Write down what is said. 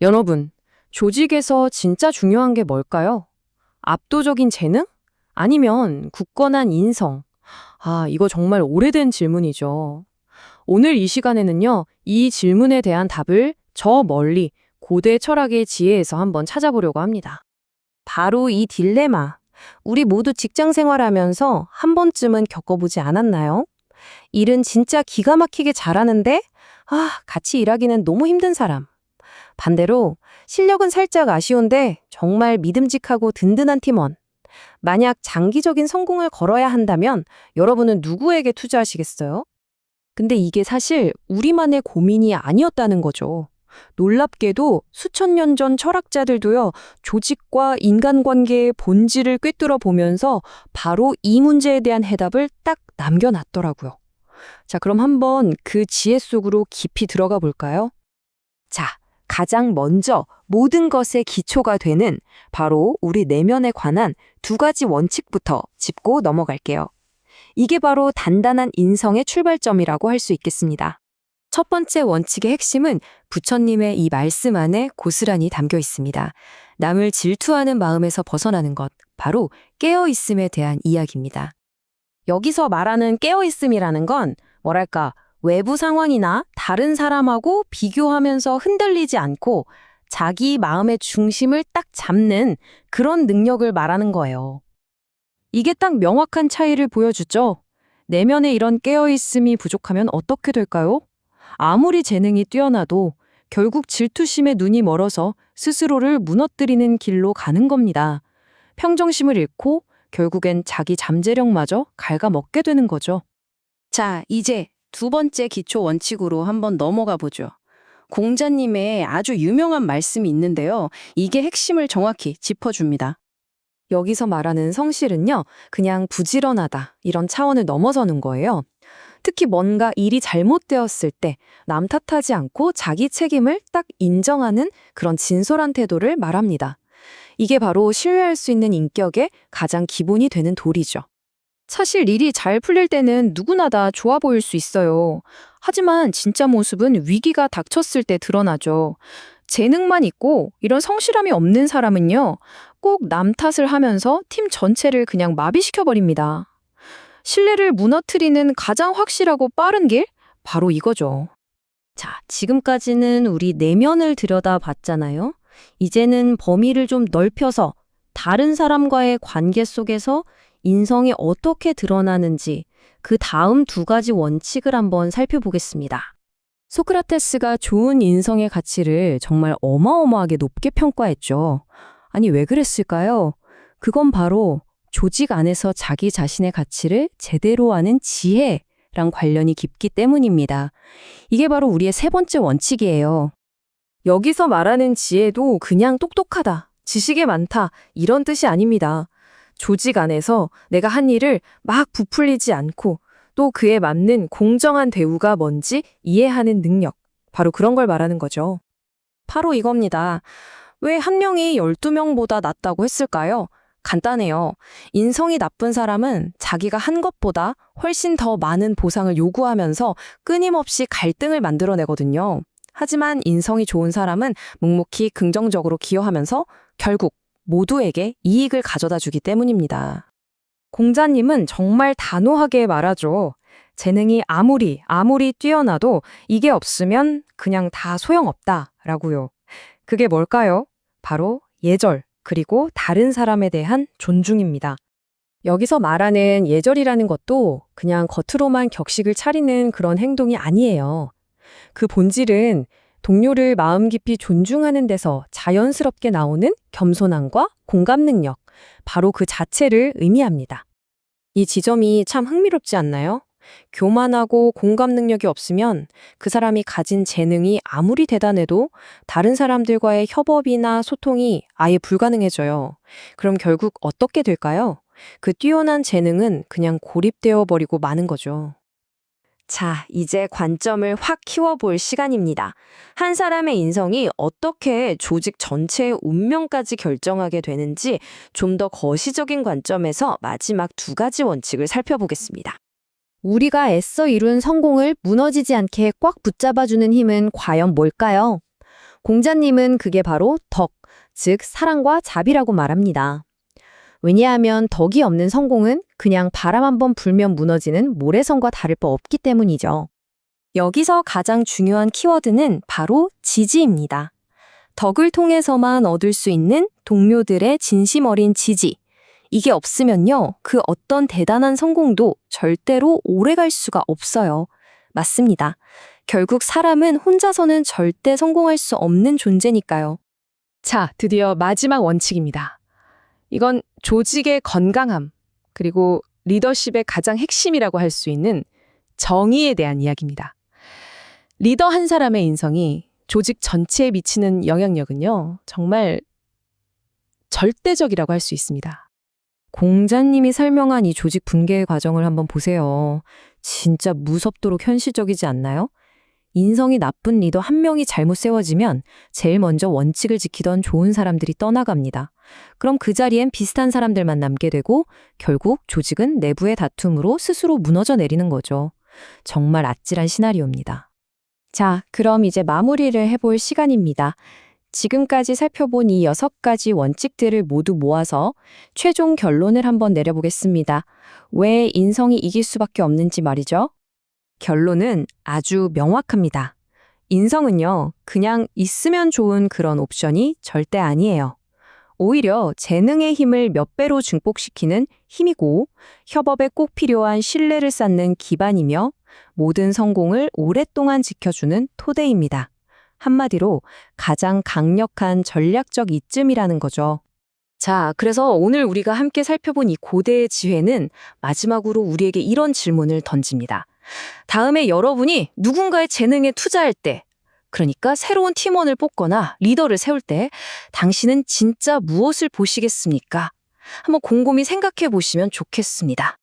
여러분, 조직에서 진짜 중요한 게 뭘까요? 압도적인 재능? 아니면 굳건한 인성? 이거 정말 오래된 질문이죠. 오늘 이 시간에는요, 이 질문에 대한 답을 저 멀리 고대 철학의 지혜에서 한번 찾아보려고 합니다. 바로 이 딜레마. 우리 모두 직장 생활하면서 한 번쯤은 겪어보지 않았나요? 일은 진짜 기가 막히게 잘하는데, 같이 일하기는 너무 힘든 사람. 반대로 실력은 살짝 아쉬운데 정말 믿음직하고 든든한 팀원. 만약 장기적인 성공을 걸어야 한다면 여러분은 누구에게 투자하시겠어요? 근데 이게 사실 우리만의 고민이 아니었다는 거죠. 놀랍게도 수천 년 전 철학자들도요, 조직과 인간관계의 본질을 꿰뚫어 보면서 바로 이 문제에 대한 해답을 딱 남겨놨더라고요. 자, 그럼 한번 그 지혜 속으로 깊이 들어가 볼까요? 자, 가장 먼저 모든 것의 기초가 되는 바로 우리 내면에 관한 두 가지 원칙부터 짚고 넘어갈게요. 이게 바로 단단한 인성의 출발점이라고 할 수 있겠습니다. 첫 번째 원칙의 핵심은 부처님의 이 말씀 안에 고스란히 담겨 있습니다. 남을 질투하는 마음에서 벗어나는 것, 바로 깨어있음에 대한 이야기입니다. 여기서 말하는 깨어있음이라는 건 뭐랄까, 외부 상황이나 다른 사람하고 비교하면서 흔들리지 않고 자기 마음의 중심을 딱 잡는 그런 능력을 말하는 거예요. 이게 딱 명확한 차이를 보여주죠. 내면에 이런 깨어있음이 부족하면 어떻게 될까요? 아무리 재능이 뛰어나도 결국 질투심에 눈이 멀어서 스스로를 무너뜨리는 길로 가는 겁니다. 평정심을 잃고 결국엔 자기 잠재력마저 갉아먹게 되는 거죠. 자, 이제 두 번째 기초 원칙으로 한번 넘어가 보죠. 공자님의 아주 유명한 말씀이 있는데요. 이게 핵심을 정확히 짚어줍니다. 여기서 말하는 성실은요, 그냥 부지런하다, 이런 차원을 넘어서는 거예요. 특히 뭔가 일이 잘못되었을 때 남 탓하지 않고 자기 책임을 딱 인정하는 그런 진솔한 태도를 말합니다. 이게 바로 신뢰할 수 있는 인격의 가장 기본이 되는 도리죠. 사실 일이 잘 풀릴 때는 누구나 다 좋아 보일 수 있어요. 하지만 진짜 모습은 위기가 닥쳤을 때 드러나죠. 재능만 있고 이런 성실함이 없는 사람은요, 꼭 남 탓을 하면서 팀 전체를 그냥 마비시켜버립니다. 신뢰를 무너뜨리는 가장 확실하고 빠른 길? 바로 이거죠. 자, 지금까지는 우리 내면을 들여다봤잖아요. 이제는 범위를 좀 넓혀서 다른 사람과의 관계 속에서 인성이 어떻게 드러나는지 그 다음 두 가지 원칙을 한번 살펴보겠습니다. 소크라테스가 좋은 인성의 가치를 정말 어마어마하게 높게 평가했죠. 아니, 왜 그랬을까요? 그건 바로 조직 안에서 자기 자신의 가치를 제대로 아는 지혜랑 관련이 깊기 때문입니다. 이게 바로 우리의 세 번째 원칙이에요. 여기서 말하는 지혜도 그냥 똑똑하다, 지식이 많다, 이런 뜻이 아닙니다. 조직 안에서 내가 한 일을 막 부풀리지 않고 또 그에 맞는 공정한 대우가 뭔지 이해하는 능력, 바로 그런 걸 말하는 거죠. 바로 이겁니다. 왜 한 명이 12명보다 낫다고 했을까요? 간단해요. 인성이 나쁜 사람은 자기가 한 것보다 훨씬 더 많은 보상을 요구하면서 끊임없이 갈등을 만들어내거든요. 하지만 인성이 좋은 사람은 묵묵히 긍정적으로 기여하면서 결국 모두에게 이익을 가져다 주기 때문입니다. 공자님은 정말 단호하게 말하죠. 재능이 아무리 뛰어나도 이게 없으면 그냥 다 소용없다라고요. 그게 뭘까요? 바로 예절, 그리고 다른 사람에 대한 존중입니다. 여기서 말하는 예절이라는 것도 그냥 겉으로만 격식을 차리는 그런 행동이 아니에요. 그 본질은 동료를 마음 깊이 존중하는 데서 자연스럽게 나오는 겸손함과 공감 능력, 바로 그 자체를 의미합니다. 이 지점이 참 흥미롭지 않나요? 교만하고 공감 능력이 없으면 그 사람이 가진 재능이 아무리 대단해도 다른 사람들과의 협업이나 소통이 아예 불가능해져요. 그럼 결국 어떻게 될까요? 그 뛰어난 재능은 그냥 고립되어 버리고 마는 거죠. 자, 이제 관점을 확 키워볼 시간입니다. 한 사람의 인성이 어떻게 조직 전체의 운명까지 결정하게 되는지 좀 더 거시적인 관점에서 마지막 두 가지 원칙을 살펴보겠습니다. 우리가 애써 이룬 성공을 무너지지 않게 꽉 붙잡아주는 힘은 과연 뭘까요? 공자님은 그게 바로 덕, 즉 사랑과 자비라고 말합니다. 왜냐하면 덕이 없는 성공은 그냥 바람 한번 불면 무너지는 모래성과 다를 바 없기 때문이죠. 여기서 가장 중요한 키워드는 바로 지지입니다. 덕을 통해서만 얻을 수 있는 동료들의 진심 어린 지지. 이게 없으면요, 그 어떤 대단한 성공도 절대로 오래 갈 수가 없어요. 맞습니다. 결국 사람은 혼자서는 절대 성공할 수 없는 존재니까요. 자, 드디어 마지막 원칙입니다. 이건 조직의 건강함, 그리고 리더십의 가장 핵심이라고 할 수 있는 정의에 대한 이야기입니다. 리더 한 사람의 인성이 조직 전체에 미치는 영향력은요, 정말 절대적이라고 할 수 있습니다. 공자님이 설명한 이 조직 분개의 과정을 한번 보세요. 진짜 무섭도록 현실적이지 않나요? 인성이 나쁜 리더 한 명이 잘못 세워지면 제일 먼저 원칙을 지키던 좋은 사람들이 떠나갑니다. 그럼 그 자리엔 비슷한 사람들만 남게 되고 결국 조직은 내부의 다툼으로 스스로 무너져 내리는 거죠. 정말 아찔한 시나리오입니다. 자, 그럼 이제 마무리를 해볼 시간입니다. 지금까지 살펴본 이 6가지 원칙들을 모두 모아서 최종 결론을 한번 내려보겠습니다. 왜 인성이 이길 수밖에 없는지 말이죠. 결론은 아주 명확합니다. 인성은요, 그냥 있으면 좋은 그런 옵션이 절대 아니에요. 오히려 재능의 힘을 몇 배로 증폭시키는 힘이고 협업에 꼭 필요한 신뢰를 쌓는 기반이며 모든 성공을 오랫동안 지켜주는 토대입니다. 한마디로 가장 강력한 전략적 이쯤이라는 거죠. 자, 그래서 오늘 우리가 함께 살펴본 이 고대의 지혜는 마지막으로 우리에게 이런 질문을 던집니다. 다음에 여러분이 누군가의 재능에 투자할 때, 그러니까 새로운 팀원을 뽑거나 리더를 세울 때 당신은 진짜 무엇을 보시겠습니까? 한번 곰곰이 생각해 보시면 좋겠습니다.